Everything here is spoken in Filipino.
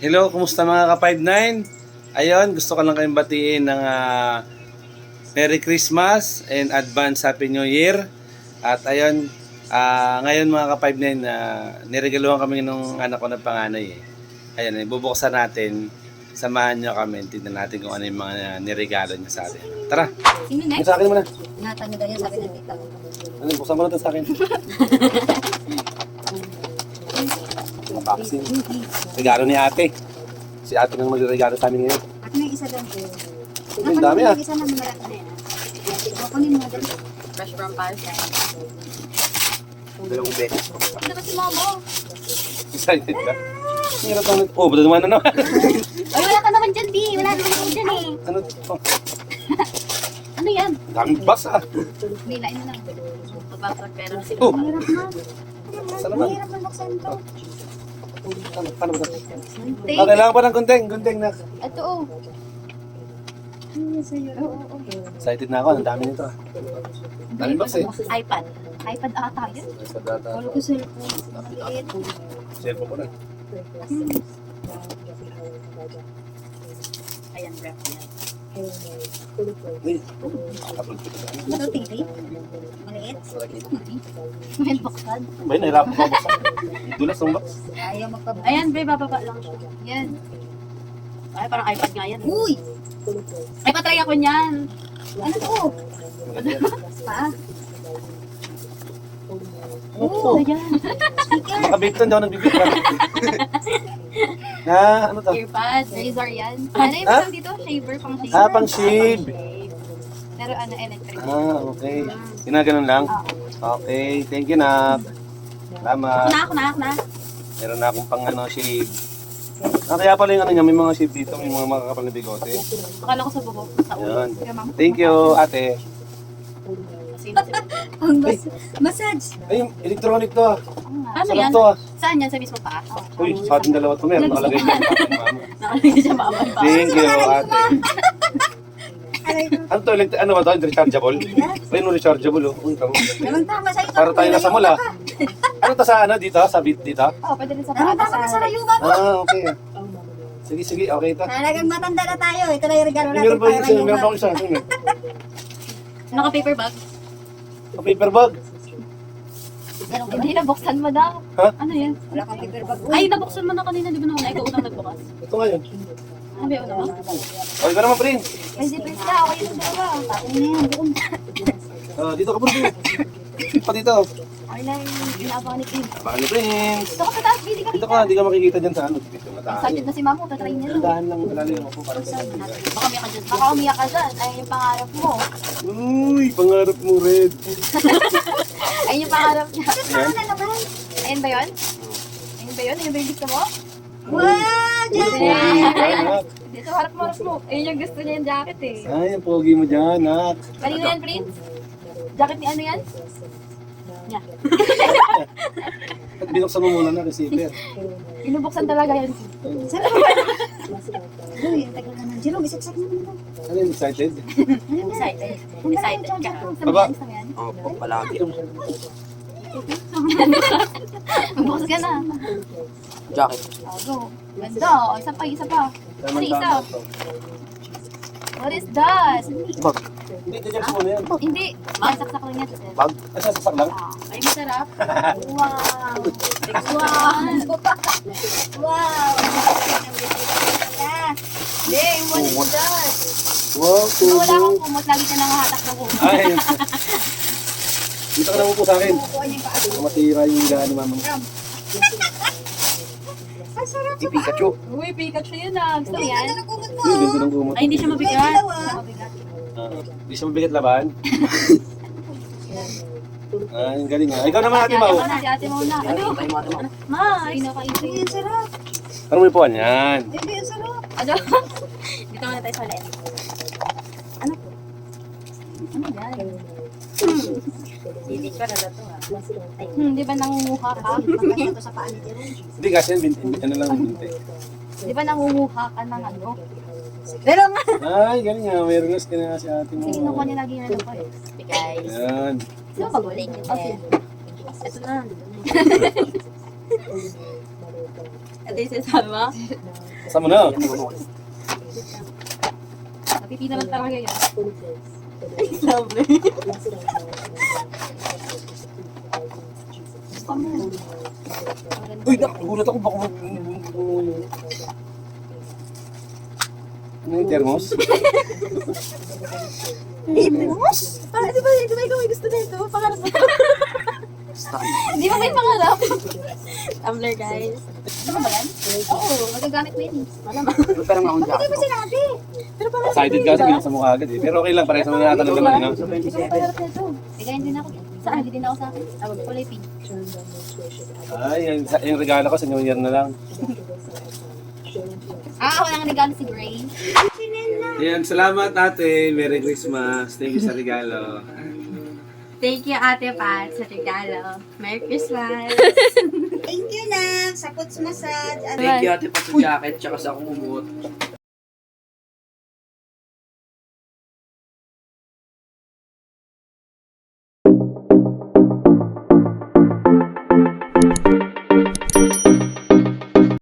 Hello, kumusta mga ka-59? Ayun, gusto ko lang kayong batiin ng Merry Christmas and Advance Happy New Year. At ayun, ngayon mga ka-59, niregaluhan kami ng anak ko na panganay. Ayun, bubuksan natin. Samahan nyo kami. Tignan natin kung ano yung mga niregalo niya sa atin. Tara! Sino next? Sa akin muna. Natano daw yan, sabi ng tita. Ano, buksan mo na ito sa akin. Vaccine. Regalo ni ate. Si ate nang magregalo sa amin ngayon. At may isa doon po. Ang dami ah. Isa na malaki na yan. Kukunin mo doon. Fresh from Paris. Dalawang beses. Ito ba si Mamo? Excited ka? Hirap ang... Oh, ba't naman na naman? Ay, wala ka naman dyan, B. Wala naman ako dyan eh. Ano to? Ano yan? Daming bus ah. Nilain mo lang. Magpapag pero si Oh, Mahirap na. saan naman? Mahirap na buksan to. Paano ba ito? Take. Kailangan pa ng gunting na. Ito oh. Ano yan sa'yo? Oo. Excited na ako. Ang dami nito ah. Daming box eh. iPad. iPad ata yan. Sa data. Wala ko cellphone. Maliit. Cellphone ko na. Ayan, rep yan. Uy, upload ko ito. Ito TV? Maliit. May buksan. Ba yun, nahirapan ko buksan. Dulas ng box. Ayaw magpabuksan. Ayan, be, bababa lang siya. Yan. Ay, parang iPad nga yan. Uy! Ay, patry ako niyan. Ano to? Pa? Oh, Ayan. Speaker. baka big to, hindi ako nagbibig pa. Ano to? Earpad. Razor yan. Ano yung Ha? tawag dito? Shaver pang shaver. Ah, pang shave. Pero ano, electric. Okay. Ginaganon lang? Okay, thank you nak. Salamat. Ako na. Meron na akong pang shave. Kaya pala yung niya, may mga shave dito, may mga makakapal na bigote. Akala ko sa buko. Sa ulo. Yan. Thank you, ate. Kasi Ang massage. Ay, electronic to ah. ano Sarap yan? to ah. Saan yan? Sa mismo pa? Uy, sa ating dalawa to meron. Nakalagay ko. Nakalagay siya mama pa. Thank you, ate. Aray ko. Ano to? Ano ba to? Rechargeable? Ay, no rechargeable oh. Uy, tama. Naman tama sa'yo. Para tayo nasa mall ah. Ano to sa ano dito? Sa bit dito? Oo, pwede rin sa bata. Naman tama sa rayugan mo. Okay. Sige, okay ito. Talagang matanda na tayo. Ito na yung regalo natin. Meron ba yung isa? Meron pa ako isa. Naka-paper bag? Paper bag. Hindi, nabuksan mo daw. Ha? Ano yan? Wala kang paper bag. Ay, nabuksan mo na kanina. Di ba naman? Ikaw unang nagbukas. Ito nga yun. Sabi ako naman. Okay ka naman, Prin. Ay, si Prince ka. Okay yung dalawa. Tapos na yan. Doon. Dito ka, Prin. Pa dito. Ay na yung inaabangan ni Kim. Baka ni Prince. Ito ka sa taas. Bili ka Dito ka, hindi ka makikita dyan sa ano. Dito mataas. Excited na si Mamo. Tatry niya lang. Dahan lang, malalim ako para sa Baka may ka dyan. Baka umiyak ka dyan. Ay, yung pangarap mo. Uy, pangarap mo, Red. Ay, yung pangarap niya. Yan. Ayun ba yun? Ayun ba yun? Ayun ba yung gusto mo? Wow! Uy, pogi mo dyan, nak. Dito, harap mo. Ayun yung gusto niya yung jacket eh. Ay, ang pogi mo dyan, nak. Kanino yan, Prince? Jacket ni ano yan? Niya. At binuksan mo muna na, receiver. Inubuksan talaga yan. Sarap ba? Uy, ang tagal naman. Jerome, isaksak naman ito. Ano yung excited? Excited. Excited ka. Aba. Opo, palagi. Magbukas ka na. Jacket. Go. Ganda. Isa pa. Ano isa? What is that? Bag. Hindi, dyan mo na yan. Hindi. Saksak lang yan. Bag. Ay, sasasak lang. Ay, masarap. Wow. Wow. Dang, what is that? Wow, Kung wala tubo. kang kumot, lagi ka nangahatak ng kumot. Ay. Dito ka naman po sa akin. Kukuha niya yung paa. Matira yung higaan ni Mama. Ang sarap. Si Pikachu. Uy, Pikachu yun ah. Gusto mo Ang yan? ganda ng kumot mo. Uy, ganda ng gumot. Ay, hindi siya mabigat. May ilaw, ah. Mabigat. Hindi siya mabigat laban. Ang galing nga. Ikaw naman, Ate Mau. Si ate mo na. Ano? Tayo mga tama. Mas. Ay, ang sarap. Ano may puwan yan? Ay, ang sarap. Ano? Dito muna tayo sa ulit. Ano po? Ano yan? Hindi ka na to ha. Di ba nangunguha ka? Magkano sa paa ni Jerome? Hindi kasi yan, ano lang binti. Di ba nangunguha ka ng ano? Pero nga. Ay, galing nga. May relas ka na si Ate Mau. Sige, nakuha niya lagi na lang ko eh. Guys. Yan. Sino ba guling yun? Okay. Ito na. Ito yung sinasabi mo? Kasama mo na. Napipila lang talaga yun. Sabi. Gusto mo. Uy, nagulat ako. Baka ano yung thermos? Imus? Parang, di ba ikaw may gusto na ito? Pangarap mo. Hindi mo may pangarap. Tumbler, guys. Ano ba yan? Oo, magagamit mo yun. Pero nga akong Hindi mo jacket. sinabi. Pero pangarap Excited ka kasi binuksan mo agad eh. Pero okay lang, parehas naman natin ng ganun, no? Gusto ko pangarap na ito. Bigayin din ako. Saan? Hindi din ako sa akin. Kulay pink. Ay, yung regalo ko sa New Year na lang. Ako lang regalo si Gray. Ayan, salamat ate. Merry Christmas. Thank you sa regalo. Thank you, Ate Pat, sa regalo. Merry Christmas! Thank you, Nak, sa Puts Massage. Thank you ate pa sa jacket tsaka sa kumot.